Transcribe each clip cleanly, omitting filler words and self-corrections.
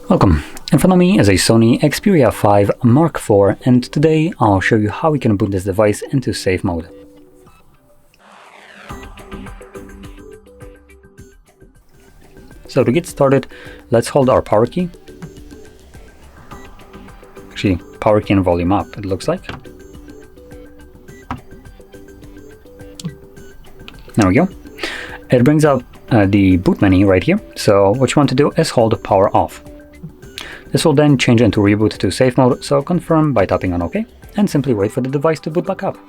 Welcome. In front of me is a SONY Xperia 5 Mark IV, and today I'll show you how we can boot this device into safe mode. So to get started, let's hold our power key. Actually, power key and volume up, it looks like. There we go. It brings up the boot menu right here. So what you want to do is hold power off. This will then change into reboot to safe mode, so confirm by tapping on OK, and simply wait for the device to boot back up.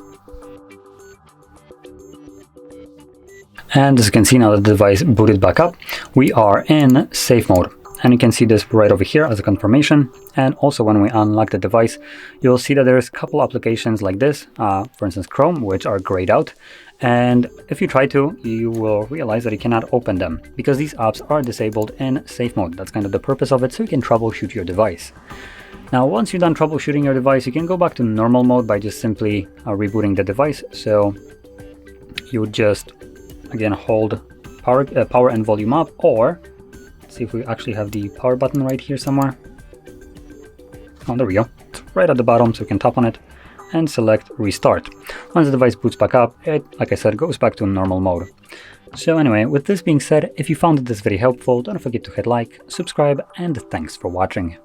And as you can see, now that the device booted back up, we are in safe mode. And you can see this right over here as a confirmation. And also when we unlock the device, you'll see that there's a couple applications like this, for instance Chrome, which are grayed out. And if you try to, you will realize that you cannot open them because these apps are disabled in safe mode. That's kind of the purpose of it, so you can troubleshoot your device. Now, once you're done troubleshooting your device, you can go back to normal mode by just simply rebooting the device. So you would just, again, hold power and volume up, or let's see if we actually have the power button right here somewhere. Oh, there we go. It's right at the bottom, so we can tap on it and select restart. Once the device boots back up, it, like I said, goes back to normal mode. So anyway, with this being said, if you found this video helpful, don't forget to hit like, subscribe, and thanks for watching.